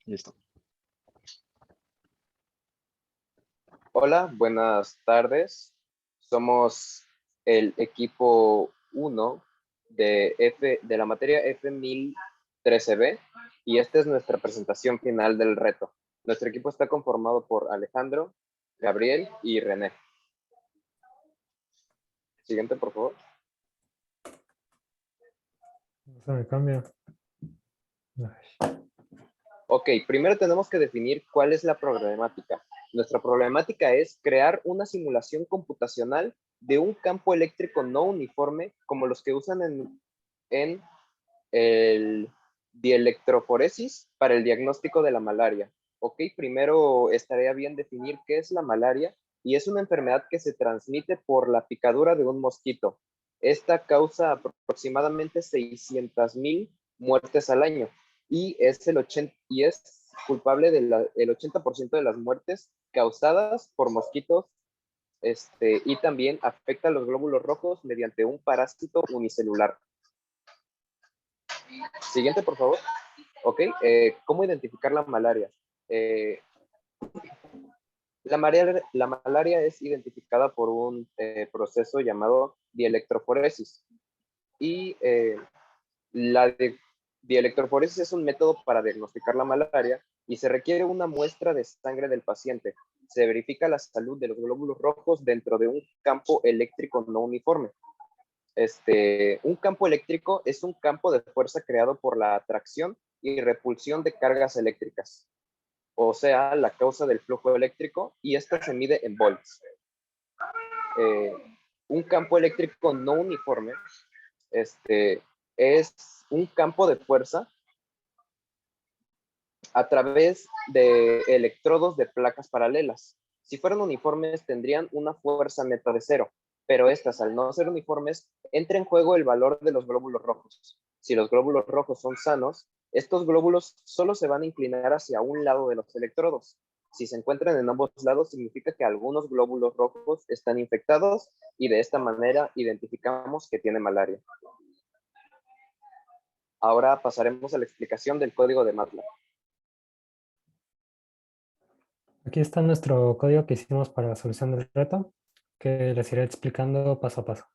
Listo. Hola, buenas tardes. Somos el equipo 1 de la materia F1013B y esta es nuestra presentación final del reto. Nuestro equipo está conformado por Alejandro, Gabriel y René. Siguiente, por favor. No se me cambia. Ay. Ok, primero tenemos que definir cuál es la problemática. Nuestra problemática es crear una simulación computacional de un campo eléctrico no uniforme como los que usan en el dielectroforesis para el diagnóstico de la malaria. Ok, primero estaría bien definir qué es la malaria y es una enfermedad que se transmite por la picadura de un mosquito. Esta causa aproximadamente 600,000 muertes al año y es culpable del 80% de las muertes causadas por mosquitos, y también afecta a los glóbulos rojos mediante un parásito unicelular. Siguiente, por favor. Ok, ¿cómo identificar la malaria? La malaria es identificada por un proceso llamado dielectroforesis. Y la dielectroforesis es un método para diagnosticar la malaria y se requiere una muestra de sangre del paciente. Se verifica la salud de los glóbulos rojos dentro de un campo eléctrico no uniforme. Un campo eléctrico es un campo de fuerza creado por la atracción y repulsión de cargas eléctricas, o sea, la causa del flujo eléctrico, y esta se mide en volts. Un campo eléctrico no uniforme es un campo de fuerza a través de electrodos de placas paralelas. Si fueran uniformes, tendrían una fuerza neta de cero, pero estas, al no ser uniformes, entra en juego el valor de los glóbulos rojos. Si los glóbulos rojos son sanos, estos glóbulos solo se van a inclinar hacia un lado de los electrodos. Si se encuentran en ambos lados, significa que algunos glóbulos rojos están infectados y de esta manera identificamos que tiene malaria. Ahora pasaremos a la explicación del código de MATLAB. Aquí está nuestro código que hicimos para la solución del reto, que les iré explicando paso a paso.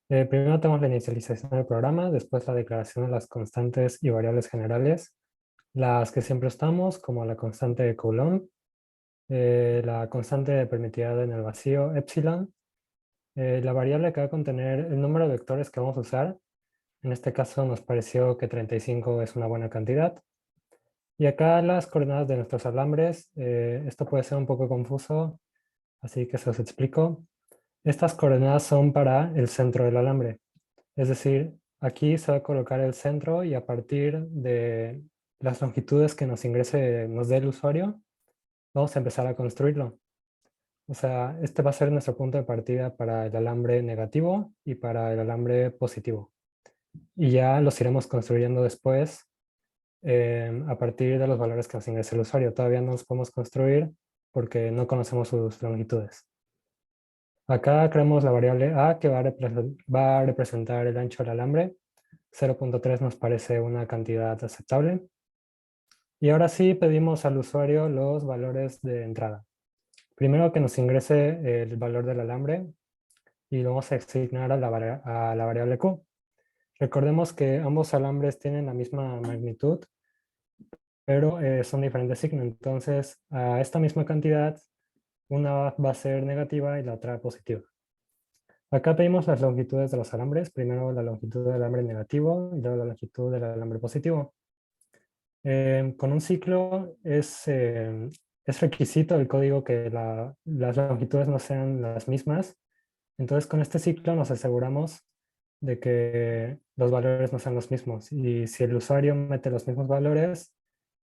Primero tenemos la inicialización del programa, después la declaración de las constantes y variables generales, las que siempre estamos, como la constante de Coulomb, la constante de permitividad en el vacío, epsilon, la variable que va a contener el número de vectores que vamos a usar. En este caso nos pareció que 35 es una buena cantidad. Y acá las coordenadas de nuestros alambres, esto puede ser un poco confuso, así que se los explico. Estas coordenadas son para el centro del alambre. Es decir, aquí se va a colocar el centro y a partir de las longitudes que nos dé el usuario, vamos a empezar a construirlo. O sea, este va a ser nuestro punto de partida para el alambre negativo y para el alambre positivo. Y ya los iremos construyendo después a partir de los valores que nos ingrese el usuario. Todavía no los podemos construir porque no conocemos sus longitudes. Acá creamos la variable A que va a representar el ancho del alambre. 0.3 nos parece una cantidad aceptable. Y ahora sí pedimos al usuario los valores de entrada. Primero que nos ingrese el valor del alambre y lo vamos a asignar a la variable Q. Recordemos que ambos alambres tienen la misma magnitud, pero son diferentes signos. Entonces, a esta misma cantidad, una va a ser negativa y la otra positiva. Acá pedimos las longitudes de los alambres. Primero la longitud del alambre negativo y luego la longitud del alambre positivo. Con un ciclo es requisito del código que las longitudes no sean las mismas. Entonces, con este ciclo nos aseguramos de que los valores no sean los mismos. Y si el usuario mete los mismos valores,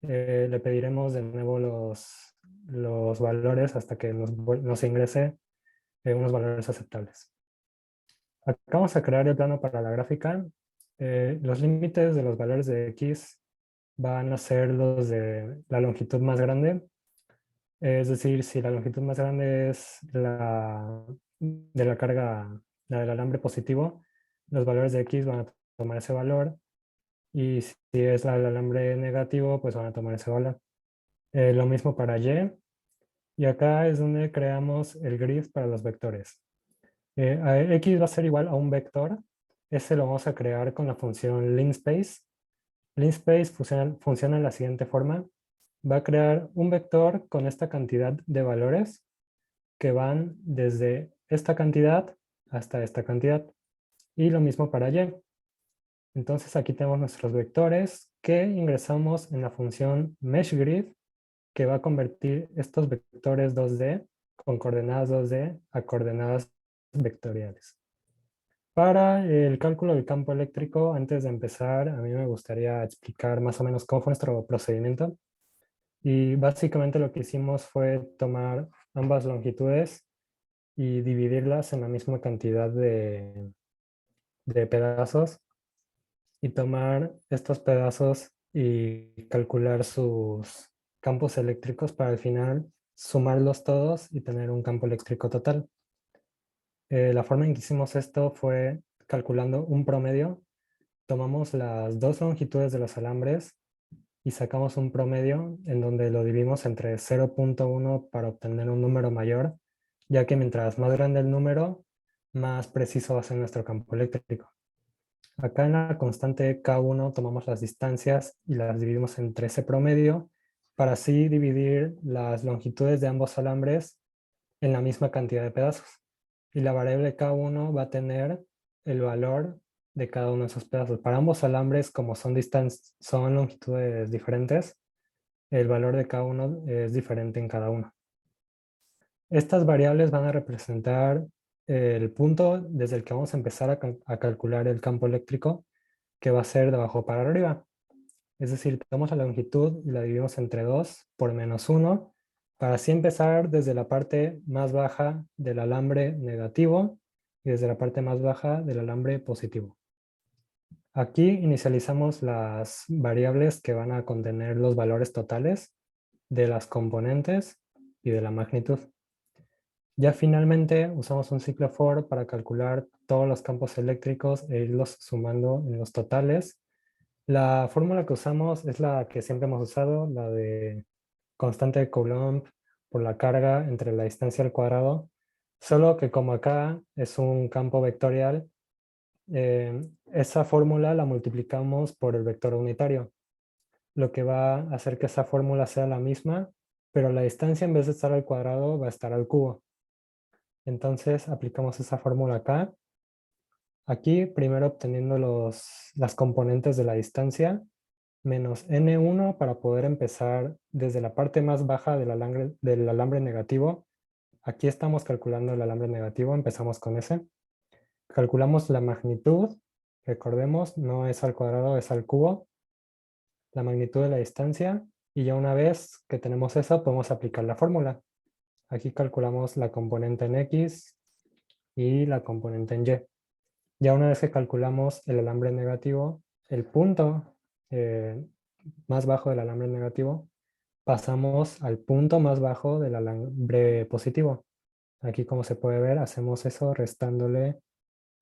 le pediremos de nuevo los valores hasta que nos ingrese unos valores aceptables. Acá vamos a crear el plano para la gráfica. Los límites de los valores de X van a ser los de la longitud más grande. Es decir, si la longitud más grande es la de la carga, la del alambre positivo, los valores de X van a tomar ese valor y si es el alambre negativo, pues van a tomar ese valor. Lo mismo para y acá es donde creamos el grid para los vectores. X va a ser igual a un vector, ese lo vamos a crear con la función linspace. Linspace funciona de la siguiente forma. Va a crear un vector con esta cantidad de valores que van desde esta cantidad hasta esta cantidad. Y lo mismo para y. Entonces aquí tenemos nuestros vectores que ingresamos en la función meshGrid, que va a convertir estos vectores 2D con coordenadas 2D a coordenadas vectoriales. Para el cálculo del campo eléctrico, antes de empezar, a mí me gustaría explicar más o menos cómo fue nuestro procedimiento. Y básicamente lo que hicimos fue tomar ambas longitudes y dividirlas en la misma cantidad de pedazos y tomar estos pedazos y calcular sus campos eléctricos para al final sumarlos todos y tener un campo eléctrico total. La forma en que hicimos esto fue calculando un promedio. Tomamos las dos longitudes de los alambres y sacamos un promedio en donde lo dividimos entre 0.1 para obtener un número mayor, ya que mientras más grande el número, más preciso va a ser nuestro campo eléctrico. Acá en la constante K1 tomamos las distancias y las dividimos entre ese promedio para así dividir las longitudes de ambos alambres en la misma cantidad de pedazos. Y la variable K1 va a tener el valor de cada uno de esos pedazos. Para ambos alambres, como son longitudes diferentes, el valor de K1 es diferente en cada uno. Estas variables van a representar el punto desde el que vamos a empezar a calcular el campo eléctrico, que va a ser de abajo para arriba. Es decir, tomamos la longitud y la dividimos entre 2 por -1, para así empezar desde la parte más baja del alambre negativo y desde la parte más baja del alambre positivo. Aquí inicializamos las variables que van a contener los valores totales de las componentes y de la magnitud. Ya finalmente usamos un ciclo for para calcular todos los campos eléctricos e irlos sumando en los totales. La fórmula que usamos es la que siempre hemos usado, la de constante de Coulomb por la carga entre la distancia al cuadrado, solo que como acá es un campo vectorial, esa fórmula la multiplicamos por el vector unitario, lo que va a hacer que esa fórmula sea la misma, pero la distancia en vez de estar al cuadrado va a estar al cubo. Entonces aplicamos esa fórmula acá. Aquí primero obteniendo las componentes de la distancia, menos N1 para poder empezar desde la parte más baja del alambre negativo. Aquí estamos calculando el alambre negativo, empezamos con ese. Calculamos la magnitud, recordemos, no es al cuadrado, es al cubo. La magnitud de la distancia, y ya una vez que tenemos eso, podemos aplicar la fórmula. Aquí calculamos la componente en X y la componente en Y. Ya una vez que calculamos el alambre negativo, el punto más bajo del alambre negativo, pasamos al punto más bajo del alambre positivo. Aquí, como se puede ver, hacemos eso restándole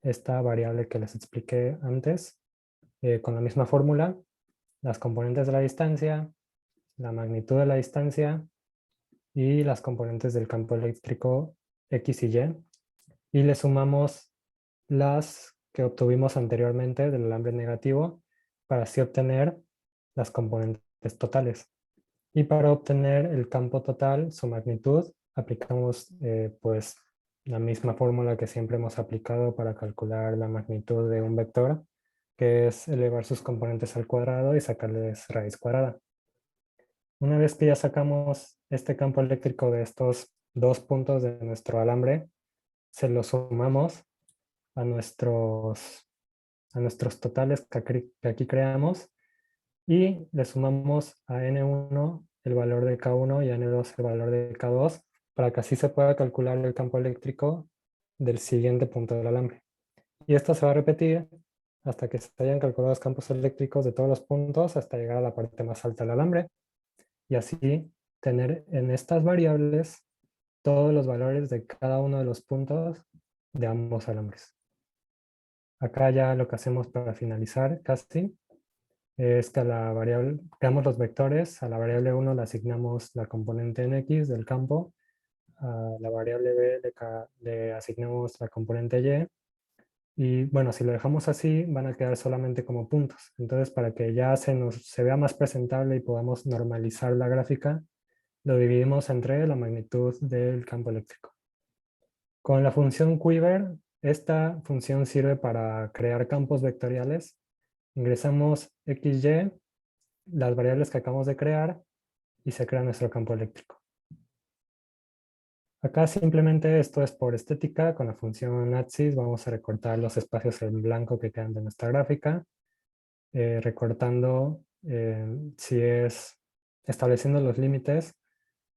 esta variable que les expliqué antes, con la misma fórmula, las componentes de la distancia, la magnitud de la distancia y las componentes del campo eléctrico X y le sumamos las que obtuvimos anteriormente del alambre negativo para así obtener las componentes totales. Y para obtener el campo total, su magnitud, aplicamos pues la misma fórmula que siempre hemos aplicado para calcular la magnitud de un vector, que es elevar sus componentes al cuadrado y sacarles raíz cuadrada. Una vez que ya sacamos este campo eléctrico de estos dos puntos de nuestro alambre, se los sumamos a nuestros totales que aquí creamos y le sumamos a N1 el valor de K1 y a N2 el valor de K2 para que así se pueda calcular el campo eléctrico del siguiente punto del alambre. Y esto se va a repetir hasta que se hayan calculado los campos eléctricos de todos los puntos hasta llegar a la parte más alta del alambre y así tener en estas variables todos los valores de cada uno de los puntos de ambos alambres. Acá ya lo que hacemos para finalizar casi es que a la variable, creamos los vectores, a la variable 1 le asignamos la componente en X del campo, a la variable B le asignamos la componente Y, y bueno, si lo dejamos así, van a quedar solamente como puntos. Entonces, para que ya se vea más presentable y podamos normalizar la gráfica, lo dividimos entre la magnitud del campo eléctrico. Con la función Quiver, esta función sirve para crear campos vectoriales. Ingresamos XY, las variables que acabamos de crear, y se crea nuestro campo eléctrico. Acá simplemente esto es por estética. Con la función axis vamos a recortar los espacios en blanco que quedan de nuestra gráfica, recortando estableciendo los límites.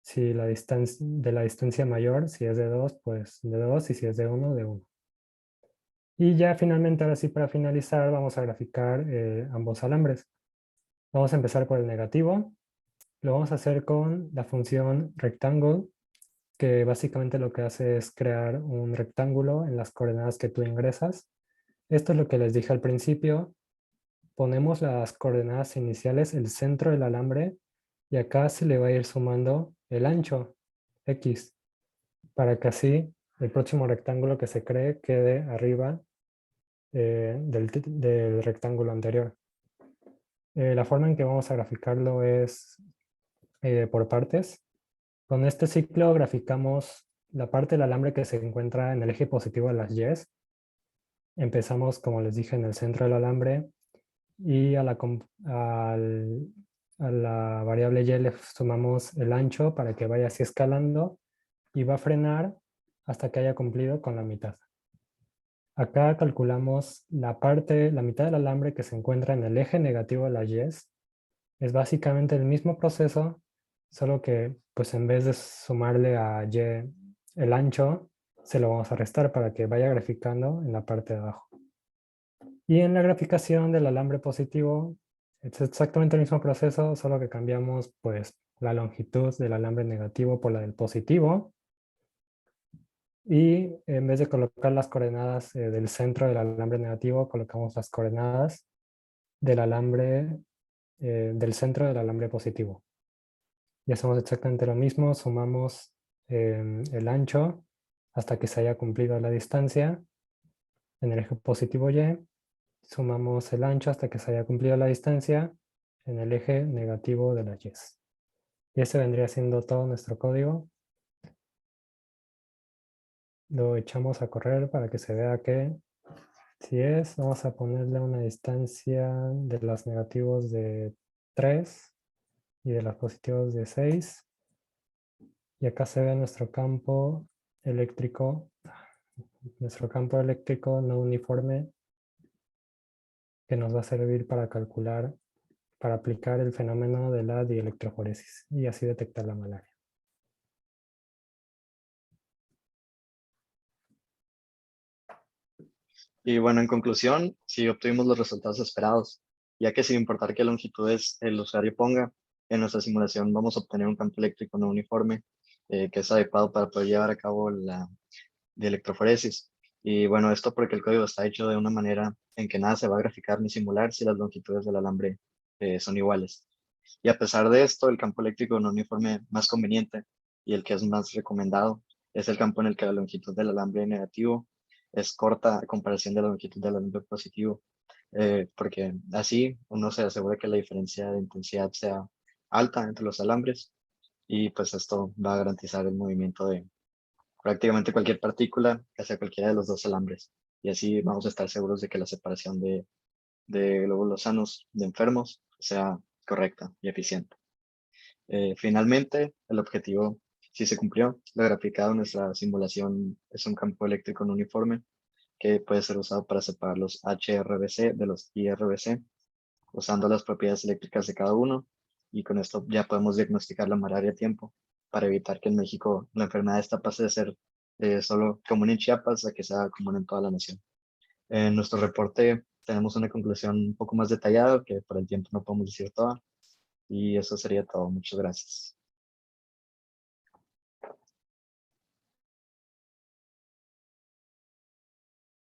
Si la distancia de la distancia mayor, si es de 2, pues de 2, y si es de 1, de 1. Y ya finalmente, ahora sí, para finalizar, vamos a graficar ambos alambres. Vamos a empezar por el negativo. Lo vamos a hacer con la función rectangle, que básicamente lo que hace es crear un rectángulo en las coordenadas que tú ingresas. Esto es lo que les dije al principio. Ponemos las coordenadas iniciales, el centro del alambre, y acá se le va a ir sumando el ancho, X, para que así el próximo rectángulo que se cree quede arriba del rectángulo anterior. La forma en que vamos a graficarlo es por partes. Con este ciclo graficamos la parte del alambre que se encuentra en el eje positivo de las Y's. Empezamos, como les dije, en el centro del alambre, y a la variable Y le sumamos el ancho para que vaya así escalando, y va a frenar hasta que haya cumplido con la mitad. Acá calculamos la mitad del alambre que se encuentra en el eje negativo de las Y's. Es básicamente el mismo proceso, solo que pues en vez de sumarle a Y el ancho, se lo vamos a restar para que vaya graficando en la parte de abajo. Y en la graficación del alambre positivo es exactamente el mismo proceso, solo que cambiamos pues la longitud del alambre negativo por la del positivo. Y en vez de colocar las coordenadas del centro del alambre negativo, colocamos las coordenadas del del centro del alambre positivo. Y hacemos exactamente lo mismo, sumamos el ancho hasta que se haya cumplido la distancia en el eje positivo Y, sumamos el ancho hasta que se haya cumplido la distancia en el eje negativo de las Y. Y ese vendría siendo todo nuestro código. Lo echamos a correr para que se vea que si es, vamos a ponerle una distancia de los negativos de 3 y de los positivos de 6. Y acá se ve nuestro campo eléctrico no uniforme, que nos va a servir para aplicar el fenómeno de la dielectroforesis y así detectar la malaria. Y bueno, en conclusión, sí obtuvimos los resultados esperados, ya que sin importar qué longitudes el usuario ponga, en nuestra simulación vamos a obtener un campo eléctrico no uniforme que es adecuado para poder llevar a cabo la electroforesis. Y bueno, esto porque el código está hecho de una manera en que nada se va a graficar ni simular si las longitudes del alambre son iguales. Y a pesar de esto, el campo eléctrico no uniforme más conveniente y el que es más recomendado es el campo en el que la longitud del alambre negativo es corta a comparación de la longitud del alambre positivo, porque así uno se asegura que la diferencia de intensidad sea alta entre los alambres, y pues esto va a garantizar el movimiento de prácticamente cualquier partícula hacia cualquiera de los dos alambres. Y así vamos a estar seguros de que la separación de glóbulos sanos de enfermos sea correcta y eficiente. Finalmente, el objetivo sí se cumplió. La graficada de nuestra simulación es un campo eléctrico no uniforme que puede ser usado para separar los HRBC de los IRBC, usando las propiedades eléctricas de cada uno. Y con esto ya podemos diagnosticar la malaria a tiempo para evitar que en México la enfermedad esta pase de ser solo común en Chiapas a que sea común en toda la nación. En nuestro reporte tenemos una conclusión un poco más detallada que por el tiempo no podemos decir toda. Y eso sería todo. Muchas gracias.